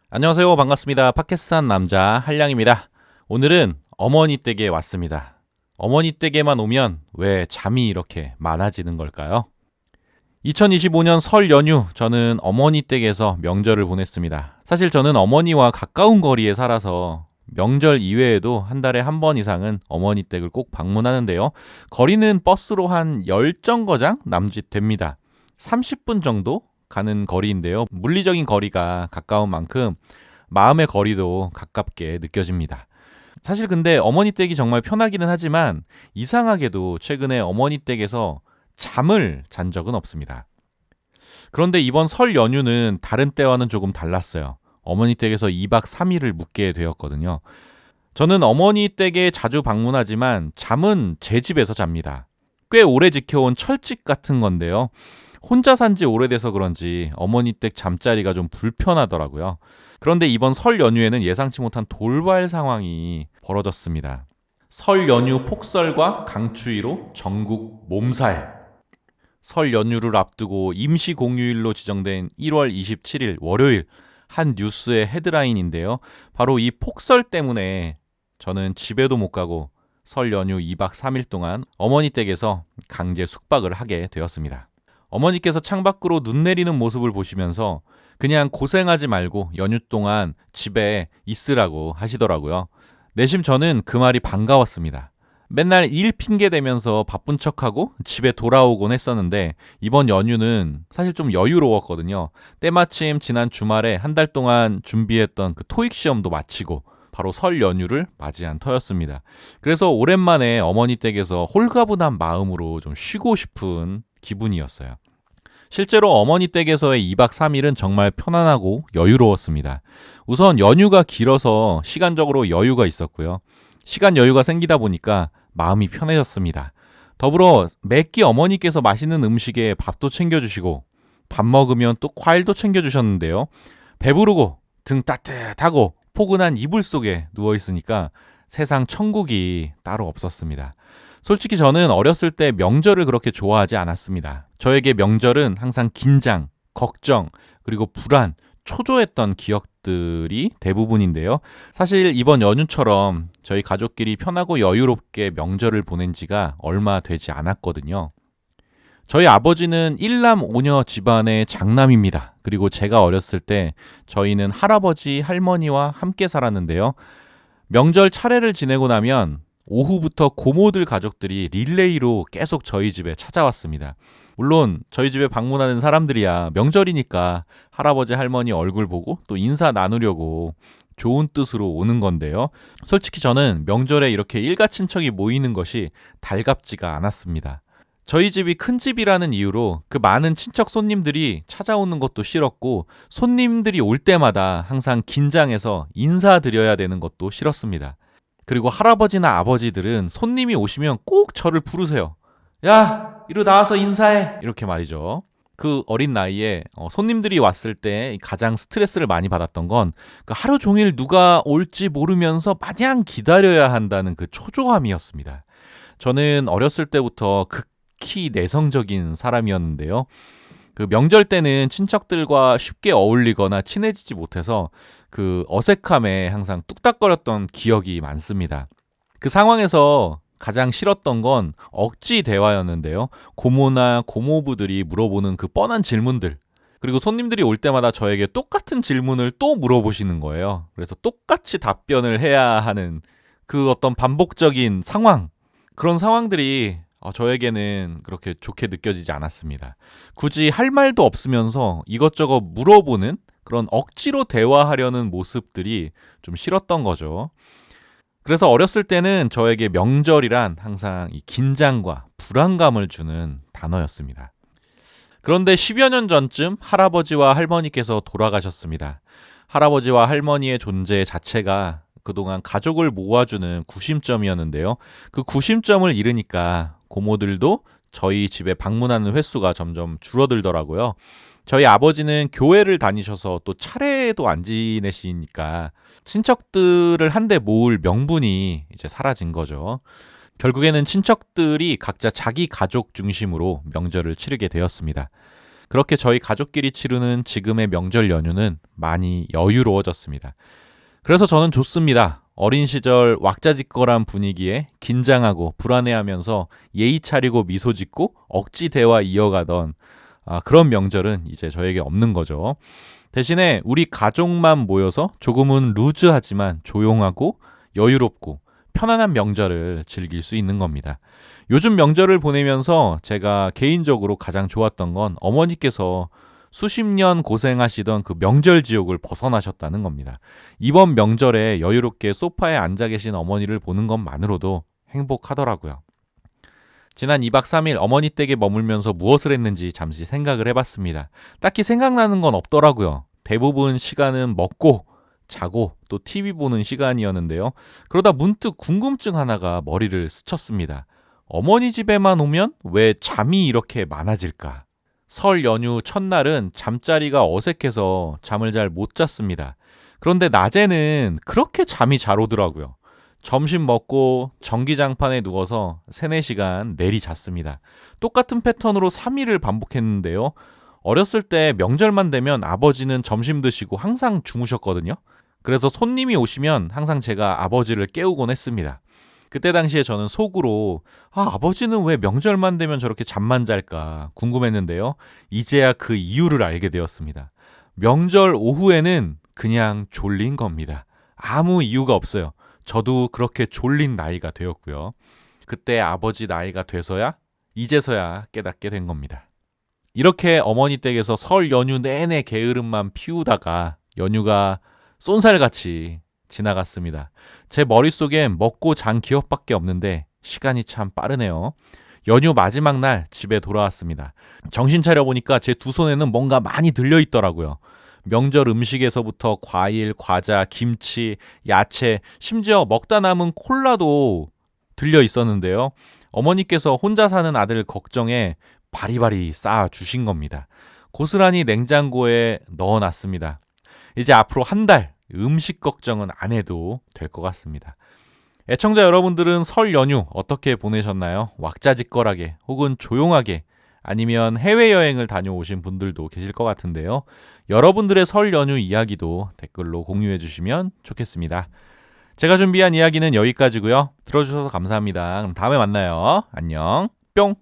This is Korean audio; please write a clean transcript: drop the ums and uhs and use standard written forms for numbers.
안녕하세요. 반갑습니다. 팟캐스트 한 남자 한량입니다. 오늘은 어머니 댁에 왔습니다. 어머니 댁에만 오면 왜 잠이 이렇게 많아지는 걸까요? 2025년 설 연휴 저는 어머니 댁에서 명절을 보냈습니다. 사실 저는 어머니와 가까운 거리에 살아서 명절 이외에도 한 달에 한 번 이상은 어머니 댁을 꼭 방문하는데요. 거리는 버스로 한 10정거장 남짓됩니다. 30분 정도 가는 거리인데요. 물리적인 거리가 가까운 만큼 마음의 거리도 가깝게 느껴집니다. 사실 근데 어머니 댁이 정말 편하기는 하지만 이상하게도 최근에 어머니 댁에서 잠을 잔 적은 없습니다. 그런데 이번 설 연휴는 다른 때와는 조금 달랐어요. 어머니 댁에서 2박 3일을 묵게 되었거든요. 저는 어머니 댁에 자주 방문하지만 잠은 제 집에서 잡니다. 꽤 오래 지켜온 철칙 같은 건데요. 혼자 산지 오래돼서 그런지 어머니 댁 잠자리가 좀 불편하더라고요. 그런데 이번 설 연휴에는 예상치 못한 돌발 상황이 벌어졌습니다. 설 연휴 폭설과 강추위로 전국 몸살. 설 연휴를 앞두고 임시 공휴일로 지정된 1월 27일 월요일 한 뉴스의 헤드라인인데요. 바로 이 폭설 때문에 저는 집에도 못 가고 설 연휴 2박 3일 동안 어머니 댁에서 강제 숙박을 하게 되었습니다. 어머니께서 창밖으로 눈 내리는 모습을 보시면서 그냥 고생하지 말고 연휴 동안 집에 있으라고 하시더라고요. 내심 저는 그 말이 반가웠습니다. 맨날 일 핑계 대면서 바쁜 척하고 집에 돌아오곤 했었는데 이번 연휴는 사실 좀 여유로웠거든요. 때마침 지난 주말에 한 달 동안 준비했던 그 토익 시험도 마치고 바로 설 연휴를 맞이한 터였습니다. 그래서 오랜만에 어머니 댁에서 홀가분한 마음으로 좀 쉬고 싶은 기분이었어요. 실제로 어머니 댁에서의 2박 3일은 정말 편안하고 여유로웠습니다. 우선 연휴가 길어서 시간적으로 여유가 있었고요. 시간 여유가 생기다 보니까 마음이 편해졌습니다. 더불어 매끼 어머니께서 맛있는 음식에 밥도 챙겨주시고 밥 먹으면 또 과일도 챙겨주셨는데요. 배부르고 등 따뜻하고 포근한 이불 속에 누워있으니까 세상 천국이 따로 없었습니다. 솔직히 저는 어렸을 때 명절을 그렇게 좋아하지 않았습니다. 저에게 명절은 항상 긴장, 걱정, 그리고 불안, 초조했던 기억들이 대부분인데요. 사실 이번 연휴처럼 저희 가족끼리 편하고 여유롭게 명절을 보낸 지가 얼마 되지 않았거든요. 저희 아버지는 1남 5녀 집안의 장남입니다. 그리고 제가 어렸을 때 저희는 할아버지, 할머니와 함께 살았는데요. 명절 차례를 지내고 나면 오후부터 고모들 가족들이 릴레이로 계속 저희 집에 찾아왔습니다. 물론 저희 집에 방문하는 사람들이야 명절이니까 할아버지 할머니 얼굴 보고 또 인사 나누려고 좋은 뜻으로 오는 건데요. 솔직히 저는 명절에 이렇게 일가 친척이 모이는 것이 달갑지가 않았습니다. 저희 집이 큰 집이라는 이유로 그 많은 친척 손님들이 찾아오는 것도 싫었고 손님들이 올 때마다 항상 긴장해서 인사드려야 되는 것도 싫었습니다. 그리고 할아버지나 아버지들은 손님이 오시면 꼭 저를 부르세요. 야, 이리 나와서 인사해. 이렇게 말이죠. 그 어린 나이에 손님들이 왔을 때 가장 스트레스를 많이 받았던 건 그 하루 종일 누가 올지 모르면서 마냥 기다려야 한다는 그 초조함이었습니다. 저는 어렸을 때부터 극히 내성적인 사람이었는데요. 그 명절 때는 친척들과 쉽게 어울리거나 친해지지 못해서 그 어색함에 항상 뚝딱거렸던 기억이 많습니다. 그 상황에서 가장 싫었던 건 억지 대화였는데요. 고모나 고모부들이 물어보는 그 뻔한 질문들. 그리고 손님들이 올 때마다 저에게 똑같은 질문을 또 물어보시는 거예요. 그래서 똑같이 답변을 해야 하는 그 어떤 반복적인 상황. 그런 상황들이 저에게는 그렇게 좋게 느껴지지 않았습니다. 굳이 할 말도 없으면서 이것저것 물어보는 그런 억지로 대화하려는 모습들이 좀 싫었던 거죠. 그래서 어렸을 때는 저에게 명절이란 항상 이 긴장과 불안감을 주는 단어였습니다. 그런데 10여 년 전쯤 할아버지와 할머니께서 돌아가셨습니다. 할아버지와 할머니의 존재 자체가 그동안 가족을 모아주는 구심점이었는데요. 그 구심점을 잃으니까 고모들도 저희 집에 방문하는 횟수가 점점 줄어들더라고요. 저희 아버지는 교회를 다니셔서 또 차례도 안 지내시니까 친척들을 한데 모을 명분이 이제 사라진 거죠. 결국에는 친척들이 각자 자기 가족 중심으로 명절을 치르게 되었습니다. 그렇게 저희 가족끼리 치르는 지금의 명절 연휴는 많이 여유로워졌습니다. 그래서 저는 좋습니다. 어린 시절 왁자지껄한 분위기에 긴장하고 불안해하면서 예의 차리고 미소 짓고 억지 대화 이어가던 그런 명절은 이제 저에게 없는 거죠. 대신에 우리 가족만 모여서 조금은 루즈하지만 조용하고 여유롭고 편안한 명절을 즐길 수 있는 겁니다. 요즘 명절을 보내면서 제가 개인적으로 가장 좋았던 건 어머니께서 수십 년 고생하시던 그 명절 지옥을 벗어나셨다는 겁니다. 이번 명절에 여유롭게 소파에 앉아 계신 어머니를 보는 것만으로도 행복하더라고요. 지난 2박 3일 어머니 댁에 머물면서 무엇을 했는지 잠시 생각을 해봤습니다. 딱히 생각나는 건 없더라고요. 대부분 시간은 먹고 자고 또 TV 보는 시간이었는데요. 그러다 문득 궁금증 하나가 머리를 스쳤습니다. 어머니 집에만 오면 왜 잠이 이렇게 많아질까? 설 연휴 첫날은 잠자리가 어색해서 잠을 잘 못 잤습니다. 그런데 낮에는 그렇게 잠이 잘 오더라고요. 점심 먹고 전기장판에 누워서 3, 4시간 내리 잤습니다. 똑같은 패턴으로 3일을 반복했는데요. 어렸을 때 명절만 되면 아버지는 점심 드시고 항상 주무셨거든요. 그래서 손님이 오시면 항상 제가 아버지를 깨우곤 했습니다. 그때 당시에 저는 속으로 아버지는 왜 명절만 되면 저렇게 잠만 잘까 궁금했는데요. 이제야 그 이유를 알게 되었습니다. 명절 오후에는 그냥 졸린 겁니다. 아무 이유가 없어요. 저도 그렇게 졸린 나이가 되었고요. 그때 아버지 나이가 돼서야 이제서야 깨닫게 된 겁니다. 이렇게 어머니 댁에서 설 연휴 내내 게으름만 피우다가 연휴가 쏜살같이 지나갔습니다. 제 머릿속엔 먹고 잔 기억밖에 없는데 시간이 참 빠르네요. 연휴 마지막 날 집에 돌아왔습니다. 정신 차려보니까 제 두 손에는 뭔가 많이 들려있더라고요. 명절 음식에서부터 과일, 과자, 김치, 야채, 심지어 먹다 남은 콜라도 들려 있었는데요. 어머니께서 혼자 사는 아들 걱정에 바리바리 쌓아 주신 겁니다. 고스란히 냉장고에 넣어놨습니다. 이제 앞으로 한 달 음식 걱정은 안 해도 될 것 같습니다. 애청자 여러분들은 설 연휴 어떻게 보내셨나요? 왁자지껄하게 혹은 조용하게 아니면 해외여행을 다녀오신 분들도 계실 것 같은데요. 여러분들의 설 연휴 이야기도 댓글로 공유해 주시면 좋겠습니다. 제가 준비한 이야기는 여기까지고요. 들어주셔서 감사합니다. 그럼 다음에 만나요. 안녕. 뿅.